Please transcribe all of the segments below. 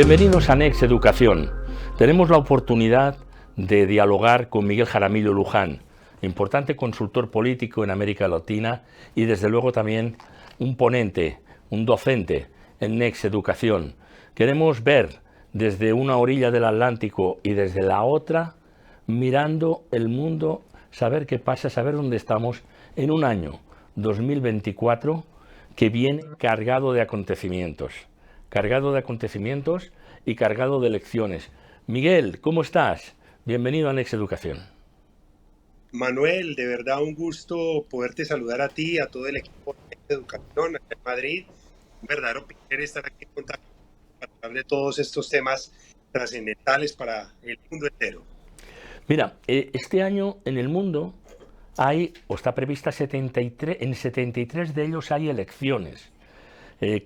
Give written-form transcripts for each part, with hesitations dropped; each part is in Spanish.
Bienvenidos a Next Educación. Tenemos la oportunidad de dialogar con Miguel Jaramillo Luján, importante consultor político en América Latina y desde luego también un ponente, un docente en Next Educación. Queremos ver desde una orilla del Atlántico y desde la otra, mirando el mundo, saber qué pasa, saber dónde estamos en un año 2024 que viene cargado de acontecimientos y cargado de elecciones. Miguel, ¿cómo estás? Bienvenido a Next Educación. Manuel, de verdad un gusto poderte saludar a ti, a todo el equipo de Next Educación acá en Madrid. Un verdadero placer estar aquí en contacto para hablar de todos estos temas trascendentales para el mundo entero. Mira, este año en el mundo hay, o está prevista 73, en 73 de ellos hay elecciones.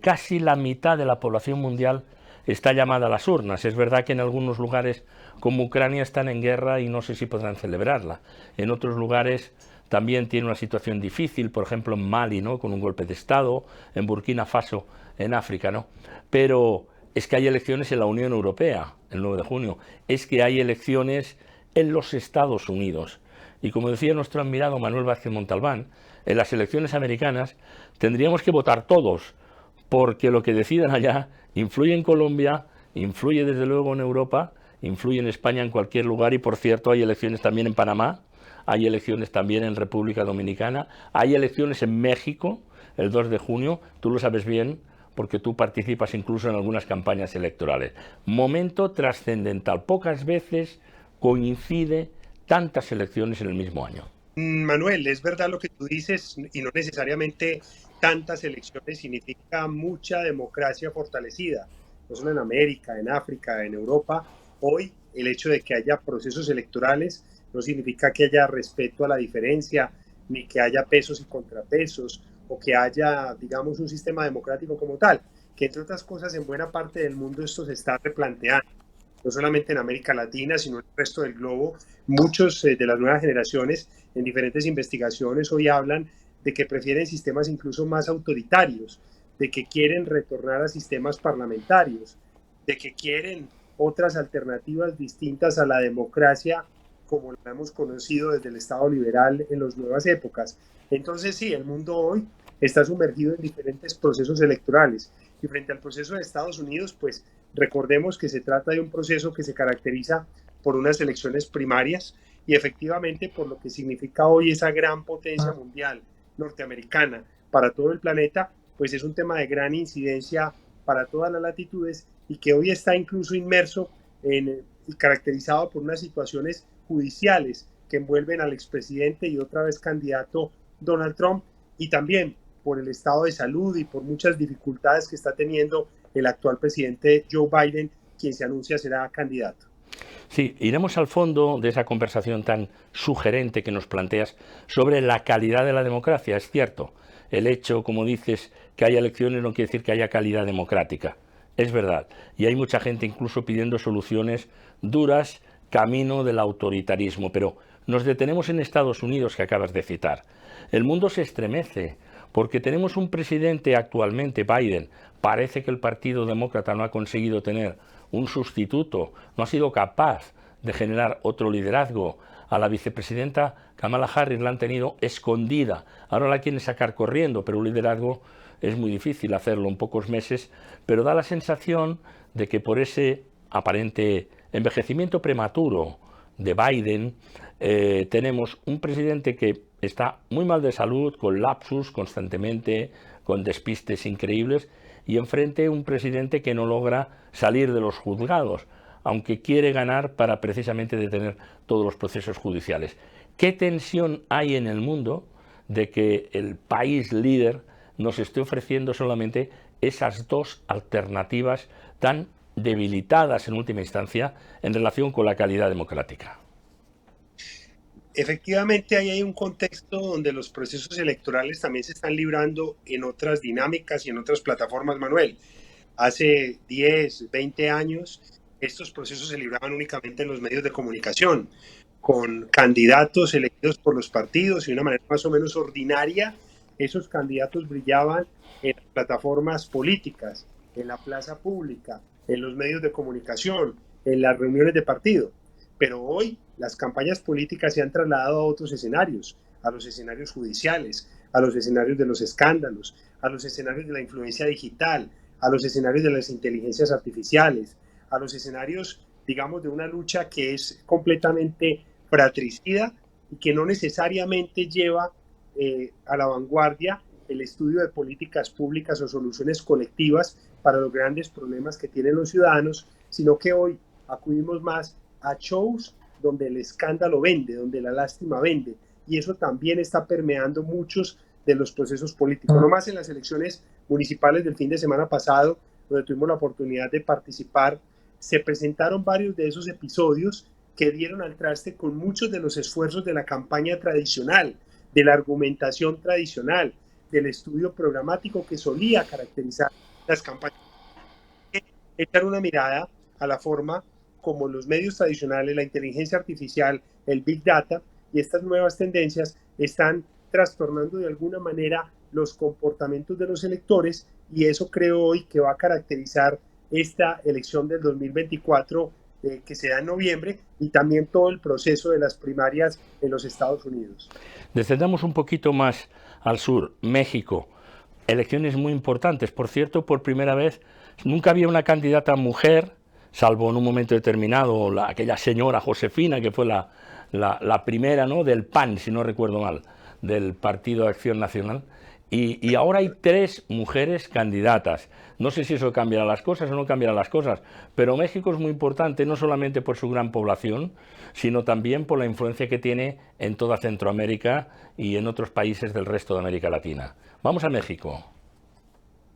Casi la mitad de la población mundial está llamada a las urnas. Es verdad que en algunos lugares como Ucrania están en guerra y no sé si podrán celebrarla. En otros lugares también tiene una situación difícil, por ejemplo en Mali, ¿no?, con un golpe de Estado, en Burkina Faso, en África, ¿no? Pero es que hay elecciones en la Unión Europea, el 9 de junio. Es que hay elecciones en los Estados Unidos. Y como decía nuestro admirado Manuel Vázquez Montalbán, en las elecciones americanas tendríamos que votar todos, porque lo que decidan allá influye en Colombia, influye desde luego en Europa, influye en España, en cualquier lugar, y por cierto hay elecciones también en Panamá, hay elecciones también en República Dominicana, hay elecciones en México el 2 de junio, tú lo sabes bien porque tú participas incluso en algunas campañas electorales. Momento trascendental, pocas veces coincide tantas elecciones en el mismo año. Manuel, es verdad lo que tú dices y no necesariamente tantas elecciones significa mucha democracia fortalecida, no solo en América, en África, en Europa. Hoy el hecho de que haya procesos electorales no significa que haya respeto a la diferencia, ni que haya pesos y contrapesos, o que haya, digamos, un sistema democrático como tal, que entre otras cosas en buena parte del mundo esto se está replanteando, no solamente en América Latina, sino en el resto del globo. Muchos de las nuevas generaciones en diferentes investigaciones hoy hablan de que prefieren sistemas incluso más autoritarios, de que quieren retornar a sistemas parlamentarios, de que quieren otras alternativas distintas a la democracia como la hemos conocido desde el Estado liberal en las nuevas épocas. Entonces sí, el mundo hoy está sumergido en diferentes procesos electorales. Y frente al proceso de Estados Unidos, pues recordemos que se trata de un proceso que se caracteriza por unas elecciones primarias y efectivamente por lo que significa hoy esa gran potencia mundial norteamericana para todo el planeta, pues es un tema de gran incidencia para todas las latitudes y que hoy está incluso inmerso y caracterizado por unas situaciones judiciales que envuelven al expresidente y otra vez candidato Donald Trump, y también por el estado de salud y por muchas dificultades que está teniendo el actual presidente Joe Biden, quien se anuncia será candidato. Sí, iremos al fondo de esa conversación tan sugerente que nos planteas sobre la calidad de la democracia. Es cierto, el hecho, como dices, que haya elecciones no quiere decir que haya calidad democrática. Es verdad, y hay mucha gente incluso pidiendo soluciones duras, camino del autoritarismo, pero nos detenemos en Estados Unidos, que acabas de citar. El mundo se estremece porque tenemos un presidente actualmente, Biden. Parece que el Partido Demócrata no ha conseguido tener un sustituto, no ha sido capaz de generar otro liderazgo. A la vicepresidenta Kamala Harris la han tenido escondida, ahora la quieren sacar corriendo, pero un liderazgo es muy difícil hacerlo en pocos meses, pero da la sensación de que por ese aparente envejecimiento prematuro de Biden, tenemos un presidente que está muy mal de salud, con lapsus constantemente, con despistes increíbles, y enfrente un presidente que no logra salir de los juzgados, aunque quiere ganar para precisamente detener todos los procesos judiciales. ¿Qué tensión hay en el mundo de que el país líder nos esté ofreciendo solamente esas dos alternativas tan debilitadas en última instancia en relación con la calidad democrática? Efectivamente, ahí hay un contexto donde los procesos electorales también se están librando en otras dinámicas y en otras plataformas, Manuel. Hace 10, 20 años, estos procesos se libraban únicamente en los medios de comunicación, con candidatos elegidos por los partidos y de una manera más o menos ordinaria. Esos candidatos brillaban en las plataformas políticas, en la plaza pública, en los medios de comunicación, en las reuniones de partido. Pero hoy las campañas políticas se han trasladado a otros escenarios, a los escenarios judiciales, a los escenarios de los escándalos, a los escenarios de la influencia digital, a los escenarios de las inteligencias artificiales, a los escenarios, digamos, de una lucha que es completamente fratricida y que no necesariamente lleva a la vanguardia el estudio de políticas públicas o soluciones colectivas para los grandes problemas que tienen los ciudadanos, sino que hoy acudimos más a shows donde el escándalo vende, donde la lástima vende, y eso también está permeando muchos de los procesos políticos. No más en las elecciones municipales del fin de semana pasado, donde tuvimos la oportunidad de participar, se presentaron varios de esos episodios que dieron al traste con muchos de los esfuerzos de la campaña tradicional, de la argumentación tradicional, del estudio programático que solía caracterizar las campañas. Echar una mirada a la forma como los medios tradicionales, la inteligencia artificial, el Big Data y estas nuevas tendencias están trastornando de alguna manera los comportamientos de los electores, y eso creo hoy que va a caracterizar esta elección del 2024 que se da en noviembre, y también todo el proceso de las primarias en los Estados Unidos. Descendamos un poquito más al sur, México. Elecciones muy importantes. Por cierto, por primera vez, nunca había una candidata mujer, salvo en un momento determinado, aquella señora Josefina, que fue la primera, ¿no?, del PAN, si no recuerdo mal, del Partido de Acción Nacional. Y ahora hay 3 mujeres candidatas. No sé si eso cambiará las cosas o no cambiará las cosas, pero México es muy importante no solamente por su gran población, sino también por la influencia que tiene en toda Centroamérica y en otros países del resto de América Latina. Vamos a México.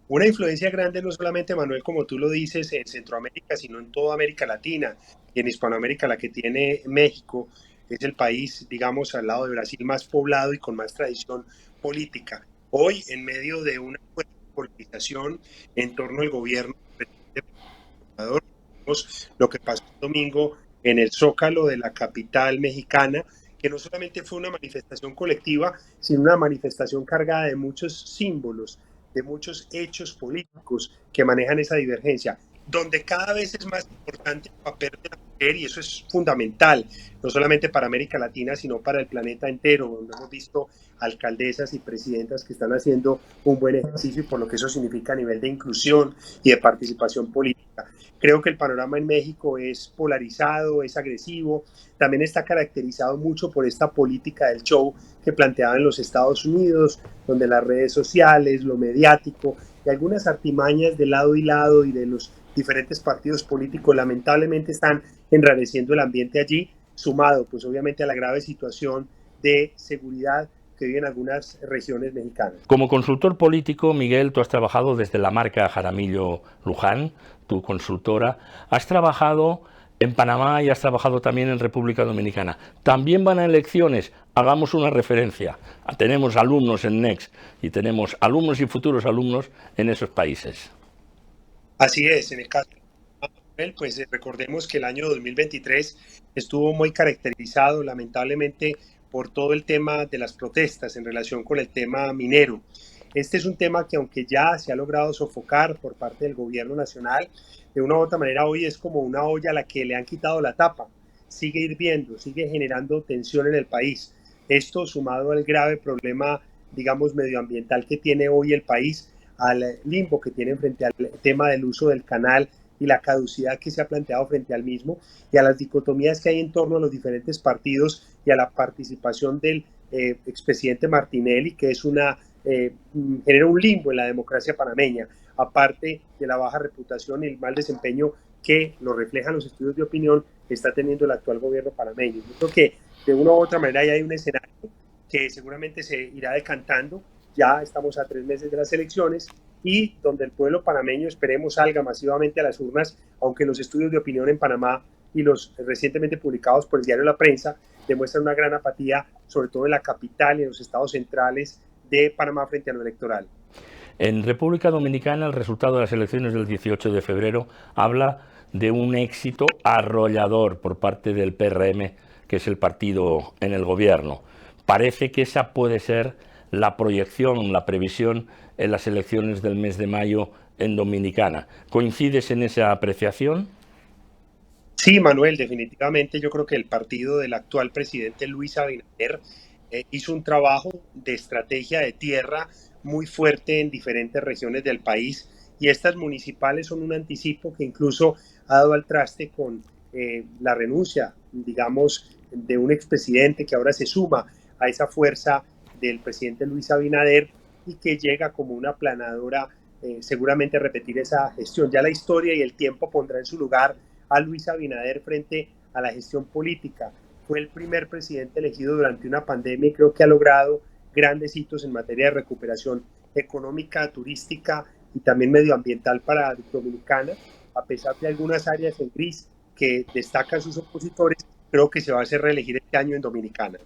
Una influencia grande no solamente, Manuel, como tú lo dices, en Centroamérica, sino en toda América Latina y en Hispanoamérica, la que tiene México. Es el país, digamos, al lado de Brasil más poblado y con más tradición política. Hoy, en medio de una politización en torno al gobierno del presidente, lo que pasó el domingo en el Zócalo de la capital mexicana, que no solamente fue una manifestación colectiva, sino una manifestación cargada de muchos símbolos, de muchos hechos políticos que manejan esa divergencia, donde cada vez es más importante el papel de la mujer, y eso es fundamental, no solamente para América Latina, sino para el planeta entero, donde hemos visto alcaldesas y presidentas que están haciendo un buen ejercicio, y por lo que eso significa a nivel de inclusión y de participación política. Creo que el panorama en México es polarizado, es agresivo, también está caracterizado mucho por esta política del show que planteaba en los Estados Unidos, donde las redes sociales, lo mediático y algunas artimañas de lado y lado y de los diferentes partidos políticos lamentablemente están enrareciendo el ambiente allí, sumado pues obviamente a la grave situación de seguridad que viven algunas regiones mexicanas. Como consultor político, Miguel, tú has trabajado desde la marca Jaramillo Luján, tu consultora, has trabajado en Panamá y has trabajado también en República Dominicana. También van a elecciones, hagamos una referencia. Tenemos alumnos en Next y tenemos alumnos y futuros alumnos en esos países. Así es, en el caso de Manuel, pues recordemos que el año 2023 estuvo muy caracterizado lamentablemente por todo el tema de las protestas en relación con el tema minero. Este es un tema que, aunque ya se ha logrado sofocar por parte del gobierno nacional, de una u otra manera hoy es como una olla a la que le han quitado la tapa. Sigue hirviendo, sigue generando tensión en el país. Esto sumado al grave problema, digamos, medioambiental que tiene hoy el país, al limbo que tienen frente al tema del uso del canal y la caducidad que se ha planteado frente al mismo, y a las dicotomías que hay en torno a los diferentes partidos y a la participación del expresidente Martinelli, que es genera un limbo en la democracia panameña, aparte de la baja reputación y el mal desempeño que lo reflejan los estudios de opinión que está teniendo el actual gobierno panameño. Yo creo que de una u otra manera ya hay un escenario que seguramente se irá decantando. Ya estamos a 3 meses de las elecciones y donde el pueblo panameño, esperemos, salga masivamente a las urnas, aunque los estudios de opinión en Panamá y los recientemente publicados por el diario La Prensa demuestran una gran apatía, sobre todo en la capital y en los estados centrales de Panamá frente a lo electoral. En República Dominicana, el resultado de las elecciones del 18 de febrero habla de un éxito arrollador por parte del PRM, que es el partido en el gobierno. Parece que esa puede ser la proyección, la previsión en las elecciones del mes de mayo en Dominicana. ¿Coincides en esa apreciación? Sí, Manuel, definitivamente yo creo que el partido del actual presidente Luis Abinader hizo un trabajo de estrategia de tierra muy fuerte en diferentes regiones del país y estas municipales son un anticipo que incluso ha dado al traste con la renuncia, digamos, de un expresidente que ahora se suma a esa fuerza del presidente Luis Abinader y que llega como una planadora seguramente a repetir esa gestión. Ya la historia y el tiempo pondrá en su lugar a Luis Abinader frente a la gestión política. Fue el primer presidente elegido durante una pandemia y creo que ha logrado grandes hitos en materia de recuperación económica, turística y también medioambiental para Dominicana, a pesar de algunas áreas en gris que destacan sus opositores, creo que se va a hacer reelegir este año en Dominicana.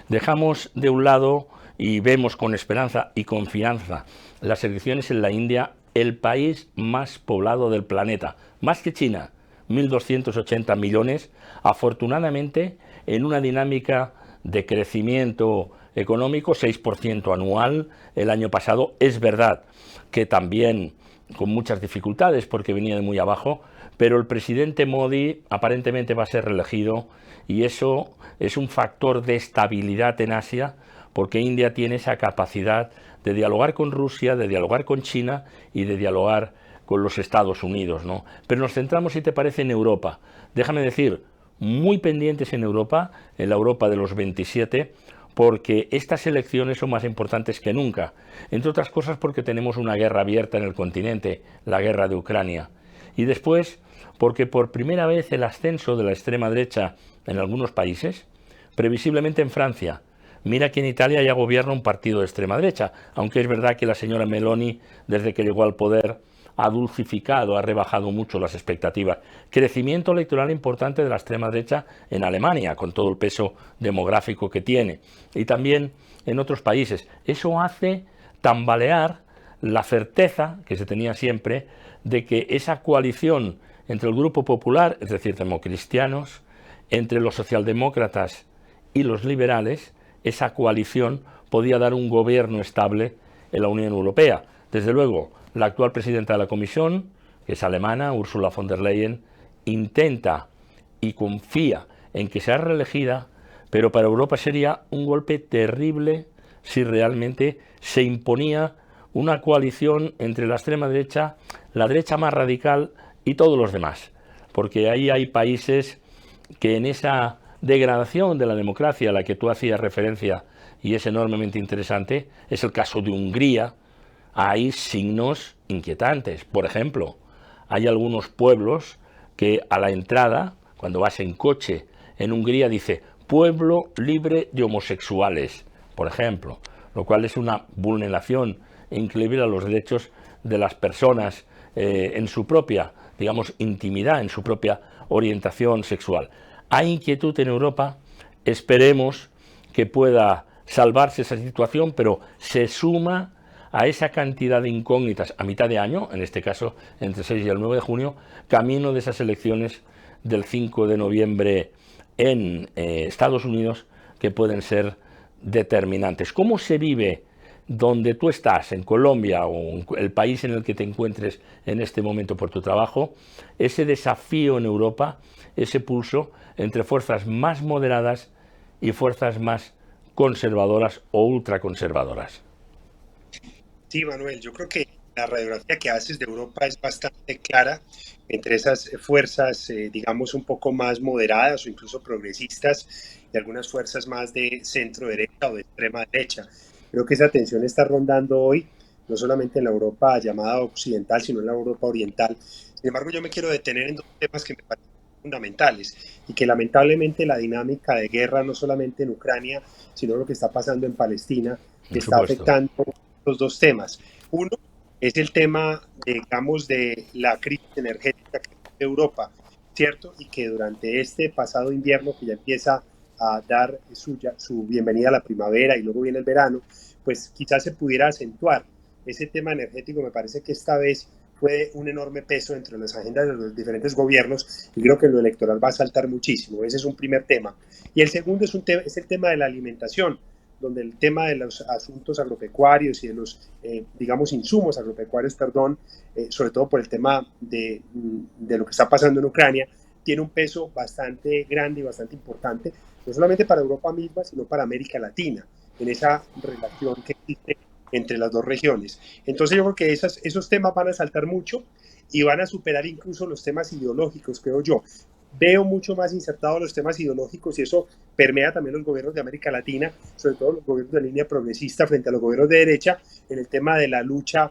Dejamos de un lado y vemos con esperanza y confianza las elecciones en la India, el país más poblado del planeta, más que China, 1.280 millones, afortunadamente en una dinámica de crecimiento económico, 6% anual el año pasado. Es verdad que también con muchas dificultades porque venía de muy abajo, pero el presidente Modi aparentemente va a ser reelegido y eso es un factor de estabilidad en Asia porque India tiene esa capacidad de dialogar con Rusia, de dialogar con China y de dialogar con los Estados Unidos, ¿no? Pero nos centramos, si te parece, en Europa. Déjame decir, muy pendientes en Europa, en la Europa de los 27, porque estas elecciones son más importantes que nunca. Entre otras cosas porque tenemos una guerra abierta en el continente, la guerra de Ucrania. Y después, porque por primera vez el ascenso de la extrema derecha en algunos países, previsiblemente en Francia. Mira que en Italia ya gobierna un partido de extrema derecha, aunque es verdad que la señora Meloni, desde que llegó al poder, ha dulcificado, ha rebajado mucho las expectativas. Crecimiento electoral importante de la extrema derecha en Alemania, con todo el peso demográfico que tiene, y también en otros países. Eso hace tambalear la certeza que se tenía siempre de que esa coalición entre el Grupo Popular, es decir, democristianos, entre los socialdemócratas y los liberales, esa coalición podía dar un gobierno estable en la Unión Europea. Desde luego, la actual presidenta de la Comisión, que es alemana, Ursula von der Leyen, intenta y confía en que sea reelegida, pero para Europa sería un golpe terrible si realmente se imponía una coalición entre la extrema derecha, la derecha más radical y todos los demás. Porque ahí hay países que en esa degradación de la democracia a la que tú hacías referencia y es enormemente interesante, es el caso de Hungría, hay signos inquietantes. Por ejemplo, hay algunos pueblos que a la entrada, cuando vas en coche en Hungría, dice pueblo libre de homosexuales, por ejemplo, lo cual es una vulneración increíble a los derechos de las personas en su propia, digamos, intimidad, en su propia orientación sexual. Hay inquietud en Europa, esperemos que pueda salvarse esa situación, pero se suma a esa cantidad de incógnitas a mitad de año, en este caso entre el 6 y el 9 de junio, camino de esas elecciones del 5 de noviembre en Estados Unidos, que pueden ser determinantes. ¿Cómo se vive donde tú estás, en Colombia o en el país en el que te encuentres en este momento por tu trabajo, ese desafío en Europa, ese pulso entre fuerzas más moderadas y fuerzas más conservadoras o ultraconservadoras? Sí, Manuel, yo creo que la radiografía que haces de Europa es bastante clara entre esas fuerzas, digamos, un poco más moderadas o incluso progresistas y algunas fuerzas más de centro derecha o de extrema derecha. Creo que esa tensión está rondando hoy, no solamente en la Europa llamada occidental, sino en la Europa oriental. Sin embargo, yo me quiero detener en dos temas que me parecen fundamentales y que lamentablemente la dinámica de guerra, no solamente en Ucrania, sino lo que está pasando en Palestina, Por está supuesto. afectando los dos temas. Uno es el tema, digamos, de la crisis energética que vive Europa, ¿cierto? Y que durante este pasado invierno, que ya empieza a dar su bienvenida a la primavera y luego viene el verano, pues quizás se pudiera acentuar ese tema energético. Me parece que esta vez fue un enorme peso entre las agendas de los diferentes gobiernos y creo que lo electoral va a saltar muchísimo. Ese es un primer tema. Y el segundo es el tema de la alimentación. donde el tema de los asuntos agropecuarios y de los, digamos, insumos agropecuarios, perdón, sobre todo por el tema de lo que está pasando en Ucrania, tiene un peso bastante grande y bastante importante, no solamente para Europa misma, sino para América Latina, en esa relación que existe entre las dos regiones. Entonces yo creo que esos temas van a saltar mucho y van a superar incluso los temas ideológicos, creo yo. Veo mucho más insertados los temas ideológicos y eso permea también los gobiernos de América Latina, sobre todo los gobiernos de línea progresista frente a los gobiernos de derecha, en el tema de la lucha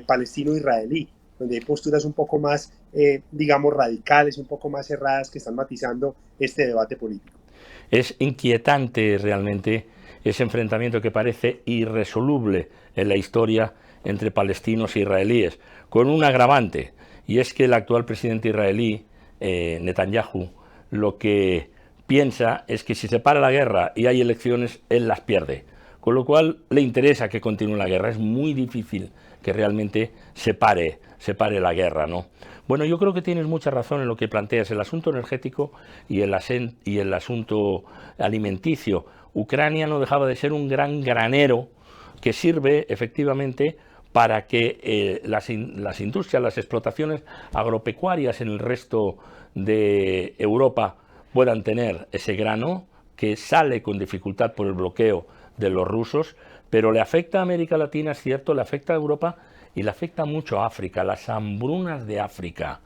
palestino-israelí, donde hay posturas un poco más, digamos, radicales, un poco más cerradas que están matizando este debate político. Es inquietante realmente ese enfrentamiento que parece irresoluble en la historia entre palestinos e israelíes, con un agravante, y es que el actual presidente israelí, Netanyahu, lo que piensa es que si se para la guerra y hay elecciones, él las pierde. Con lo cual le interesa que continúe la guerra. Es muy difícil que realmente se pare la guerra, ¿no? Bueno, yo creo que tienes mucha razón en lo que planteas, el asunto energético y el asunto alimenticio. Ucrania no dejaba de ser un gran granero que sirve efectivamente para que las industrias, las explotaciones agropecuarias en el resto de Europa puedan tener ese grano que sale con dificultad por el bloqueo de los rusos, pero le afecta a América Latina, es cierto, le afecta a Europa y le afecta mucho a África. Las hambrunas de África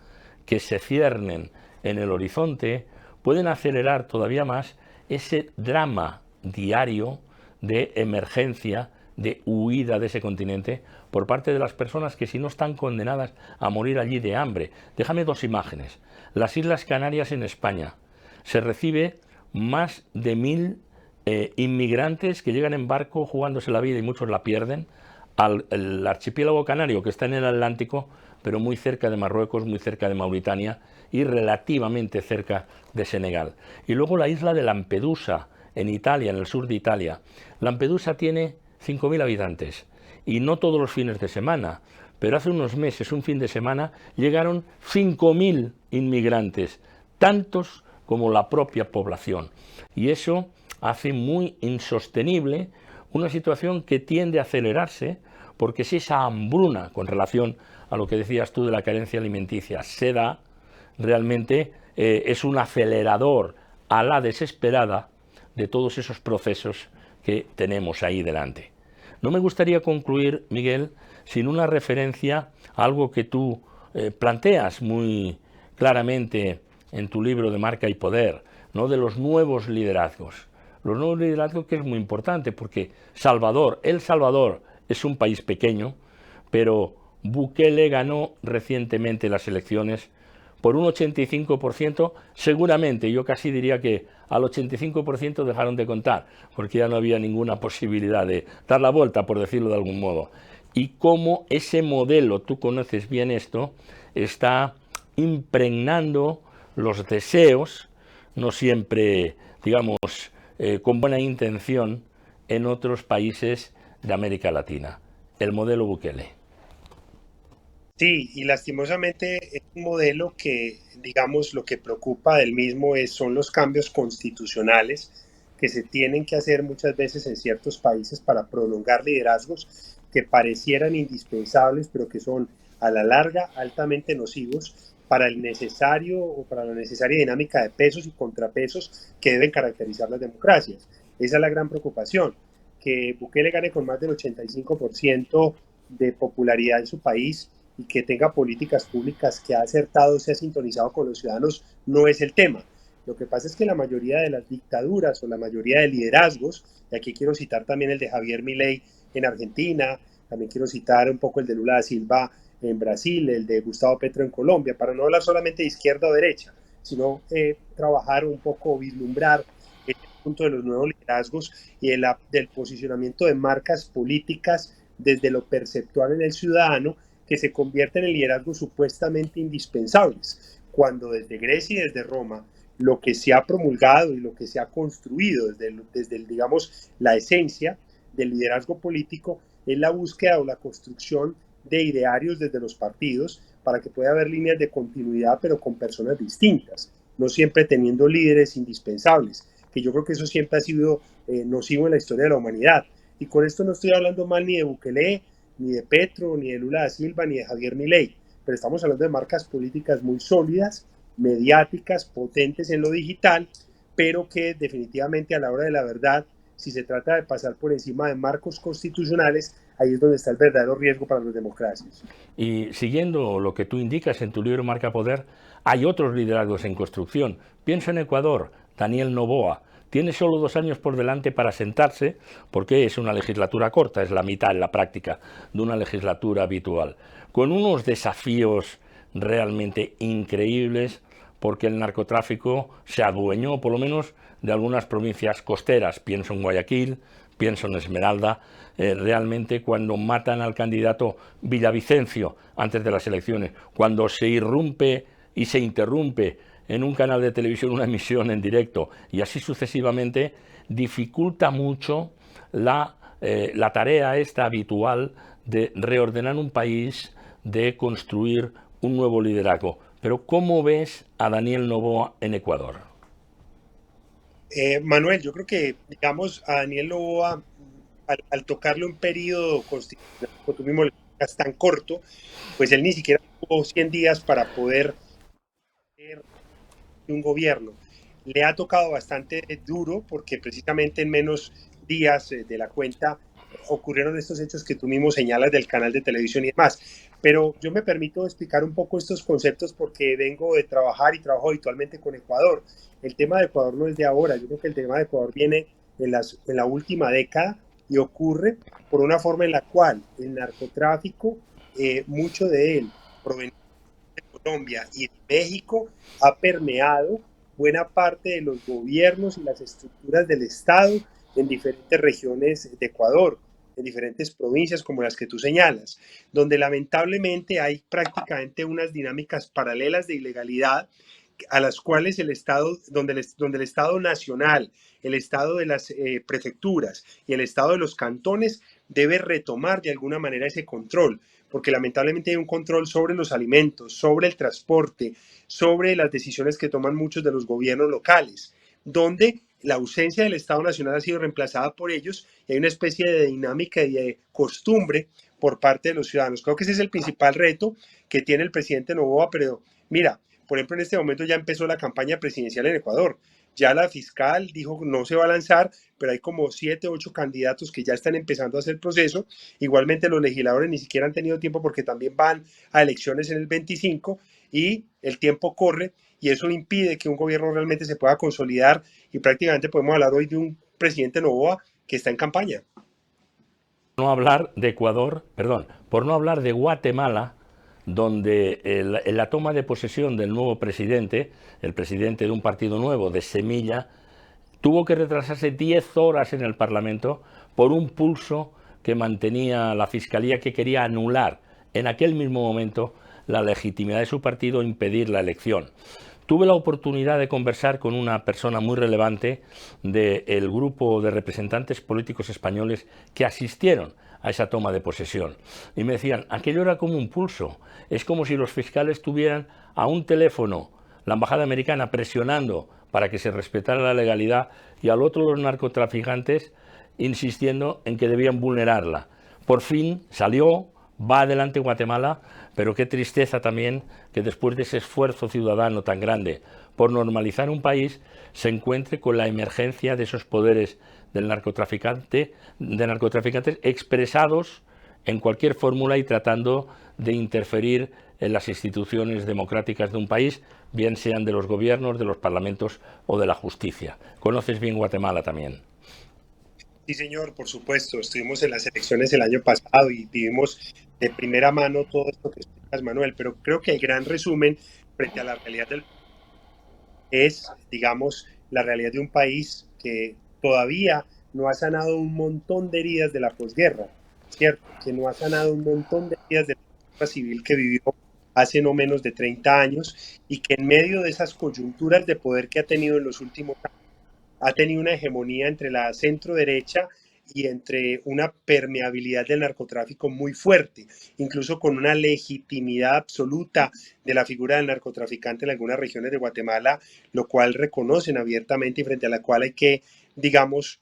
que se ciernen en el horizonte pueden acelerar todavía más ese drama diario de emergencia, de huida de ese continente por parte de las personas que si no están condenadas a morir allí de hambre. Déjame dos imágenes. Las Islas Canarias en España. Se recibe más de 1000 inmigrantes que llegan en barco jugándose la vida y muchos la pierden al archipiélago canario, que está en el Atlántico, pero muy cerca de Marruecos, muy cerca de Mauritania y relativamente cerca de Senegal. Y luego la isla de Lampedusa, en Italia, en el sur de Italia. Lampedusa tiene 5000 habitantes y no todos los fines de semana, pero hace unos meses, un fin de semana, llegaron 5000 inmigrantes, tantos como la propia población. Y eso hace muy insostenible una situación que tiende a acelerarse, porque si esa hambruna, con relación a lo que decías tú de la carencia alimenticia, se da, realmente es un acelerador a la desesperada de todos esos procesos que tenemos ahí delante. No me gustaría concluir, Miguel, sin una referencia a algo que tú planteas muy claramente en tu libro de Marca y Poder, ¿no? De los nuevos liderazgos. Los nuevos liderazgos, que es muy importante, porque El Salvador es un país pequeño, pero Bukele ganó recientemente las elecciones por un 85%, seguramente, yo casi diría que al 85% dejaron de contar, porque ya no había ninguna posibilidad de dar la vuelta, por decirlo de algún modo. Y cómo ese modelo, tú conoces bien esto, está impregnando los deseos, no siempre, digamos, con buena intención, en otros países de América Latina. El modelo Bukele. Sí, y lastimosamente es un modelo que, digamos, lo que preocupa del mismo son los cambios constitucionales que se tienen que hacer muchas veces en ciertos países para prolongar liderazgos que parecieran indispensables, pero que son a la larga altamente nocivos para el necesario o para la necesaria dinámica de pesos y contrapesos que deben caracterizar las democracias. Esa es la gran preocupación, que Bukele gane con más del 85% de popularidad en su país y que tenga políticas públicas que ha acertado, se ha sintonizado con los ciudadanos, no es el tema. Lo que pasa es que la mayoría de las dictaduras o la mayoría de liderazgos, y aquí quiero citar también el de Javier Milei en Argentina, también quiero citar un poco el de Lula da Silva en Brasil, el de Gustavo Petro en Colombia, para no hablar solamente de izquierda o derecha, sino trabajar un poco, vislumbrar el punto de los nuevos liderazgos y del posicionamiento de marcas políticas desde lo perceptual en el ciudadano, que se convierten en liderazgos supuestamente indispensables, cuando desde Grecia y desde Roma lo que se ha promulgado y lo que se ha construido desde digamos, la esencia del liderazgo político es la búsqueda o la construcción de idearios desde los partidos para que pueda haber líneas de continuidad, pero con personas distintas, no siempre teniendo líderes indispensables, que yo creo que eso siempre ha sido nocivo en la historia de la humanidad. Y con esto no estoy hablando mal ni de Bukele, ni de Petro, ni de Lula da Silva, ni de Javier Milei, pero estamos hablando de marcas políticas muy sólidas, mediáticas, potentes en lo digital, pero que definitivamente a la hora de la verdad, si se trata de pasar por encima de marcos constitucionales, ahí es donde está el verdadero riesgo para las democracias. Y siguiendo lo que tú indicas en tu libro Marca Poder, hay otros liderazgos en construcción. Pienso en Ecuador, Daniel Noboa. Tiene solo 2 años por delante para sentarse, porque es una legislatura corta, es la mitad en la práctica de una legislatura habitual, con unos desafíos realmente increíbles, porque el narcotráfico se adueñó, por lo menos, de algunas provincias costeras. Pienso en Guayaquil, pienso en Esmeralda. Realmente cuando matan al candidato Villavicencio antes de las elecciones, cuando se irrumpe y se interrumpe en un canal de televisión una emisión en directo y así sucesivamente, dificulta mucho la tarea esta habitual de reordenar un país, de construir un nuevo liderazgo. Pero ¿cómo ves a Daniel Noboa en Ecuador? Manuel, yo creo que, digamos, a Daniel Noboa, al tocarle un periodo constitucional, como tú mismo le digas, tan corto, pues él ni siquiera tuvo 100 días para poder ser un gobierno. Le ha tocado bastante duro porque precisamente en menos días de la cuenta ocurrieron estos hechos que tú mismo señalas del canal de televisión y demás. Pero yo me permito explicar un poco estos conceptos porque vengo de trabajar y trabajo habitualmente con Ecuador. El tema de Ecuador no es de ahora, yo creo que el tema de Ecuador viene en la última década y ocurre por una forma en la cual el narcotráfico, mucho de él proveniente de Colombia y de México, ha permeado buena parte de los gobiernos y las estructuras del Estado en diferentes regiones de Ecuador, en diferentes provincias como las que tú señalas, donde lamentablemente hay prácticamente unas dinámicas paralelas de ilegalidad a las cuales el Estado, donde el Estado nacional, el Estado de las prefecturas y el Estado de los cantones debe retomar de alguna manera ese control, porque lamentablemente hay un control sobre los alimentos, sobre el transporte, sobre las decisiones que toman muchos de los gobiernos locales, donde la ausencia del Estado Nacional ha sido reemplazada por ellos y hay una especie de dinámica y de costumbre por parte de los ciudadanos. Creo que ese es el principal reto que tiene el presidente Noboa, pero mira, por ejemplo, en este momento ya empezó la campaña presidencial en Ecuador. Ya la fiscal dijo no se va a lanzar, pero hay como 7, 8 candidatos que ya están empezando a hacer proceso. Igualmente los legisladores ni siquiera han tenido tiempo porque también van a elecciones en el 25 y el tiempo corre y eso impide que un gobierno realmente se pueda consolidar y prácticamente podemos hablar hoy de un presidente Noboa que está en campaña. No hablar de Ecuador, perdón, por no hablar de Guatemala, donde en la toma de posesión del nuevo presidente, el presidente de un partido nuevo, de Semilla, tuvo que retrasarse 10 horas en el Parlamento por un pulso que mantenía la Fiscalía, que quería anular en aquel mismo momento la legitimidad de su partido e impedir la elección. Tuve la oportunidad de conversar con una persona muy relevante del grupo de representantes políticos españoles que asistieron a esa toma de posesión. Y me decían, aquello era como un pulso. Es como si los fiscales tuvieran a un teléfono la embajada americana presionando para que se respetara la legalidad y al otro los narcotraficantes insistiendo en que debían vulnerarla. Por fin salió, va adelante Guatemala, pero qué tristeza también que después de ese esfuerzo ciudadano tan grande por normalizar un país se encuentre con la emergencia de esos poderes del narcotraficante, de narcotraficantes expresados en cualquier fórmula y tratando de interferir en las instituciones democráticas de un país, bien sean de los gobiernos, de los parlamentos o de la justicia. Conoces bien Guatemala también. Sí, señor, por supuesto. Estuvimos en las elecciones el año pasado y vivimos de primera mano todo esto que explicas, Manuel, pero creo que el gran resumen frente a la realidad del es, digamos, la realidad de un país que todavía no ha sanado un montón de heridas de la posguerra, ¿cierto? Que no ha sanado un montón de heridas de la guerra civil que vivió hace no menos de 30 años y que en medio de esas coyunturas de poder que ha tenido en los últimos años, ha tenido una hegemonía entre la centro derecha y entre una permeabilidad del narcotráfico muy fuerte, incluso con una legitimidad absoluta de la figura del narcotraficante en algunas regiones de Guatemala, lo cual reconocen abiertamente y frente a la cual hay que, digamos,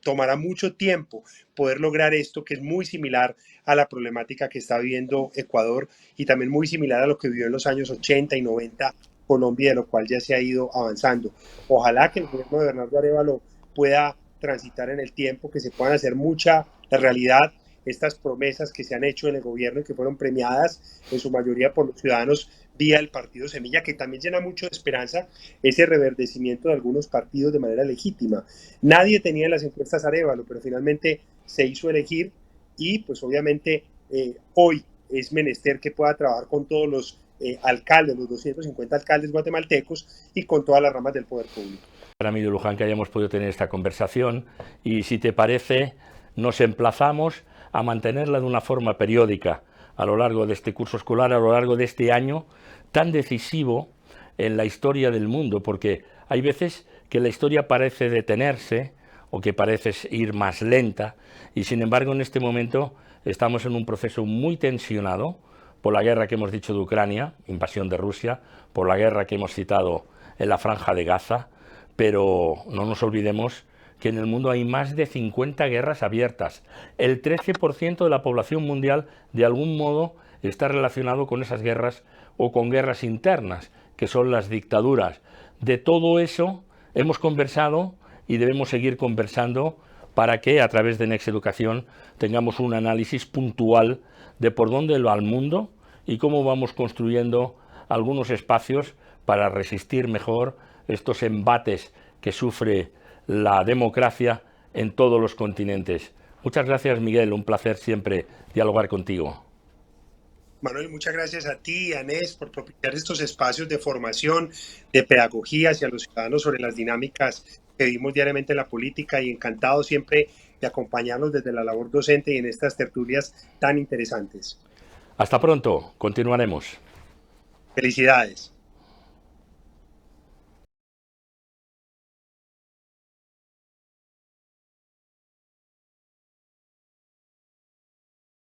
tomará mucho tiempo poder lograr esto, que es muy similar a la problemática que está viviendo Ecuador y también muy similar a lo que vivió en los años 80 y 90 Colombia, de lo cual ya se ha ido avanzando. Ojalá que el gobierno de Bernardo Arévalo pueda transitar en el tiempo, que se puedan hacer mucha la realidad estas promesas que se han hecho en el gobierno y que fueron premiadas en su mayoría por los ciudadanos vía el partido Semilla, que también llena mucho de esperanza ese reverdecimiento de algunos partidos de manera legítima. Nadie tenía en las encuestas Arévalo, pero finalmente se hizo elegir y pues obviamente hoy es menester que pueda trabajar con todos los alcaldes, los 250 alcaldes guatemaltecos y con todas las ramas del poder público. Para mí, de Luján, que hayamos podido tener esta conversación y, si te parece, nos emplazamos a mantenerla de una forma periódica a lo largo de este curso escolar, a lo largo de este año tan decisivo en la historia del mundo, porque hay veces que la historia parece detenerse o que parece ir más lenta y, sin embargo, en este momento estamos en un proceso muy tensionado por la guerra que hemos dicho de Ucrania, invasión de Rusia, por la guerra que hemos citado en la Franja de Gaza, pero no nos olvidemos que en el mundo hay más de 50 guerras abiertas. El 13% de la población mundial, de algún modo, está relacionado con esas guerras o con guerras internas, que son las dictaduras. De todo eso hemos conversado y debemos seguir conversando para que, a través de Next Educación, tengamos un análisis puntual de por dónde va el mundo y cómo vamos construyendo algunos espacios para resistir mejor estos embates que sufre la democracia en todos los continentes. Muchas gracias, Miguel, un placer siempre dialogar contigo. Manuel, muchas gracias a ti y a Nes por propiciar estos espacios de formación, de pedagogía hacia los ciudadanos sobre las dinámicas que vivimos diariamente en la política y encantado siempre de acompañarnos desde la labor docente y en estas tertulias tan interesantes. Hasta pronto, continuaremos. Felicidades.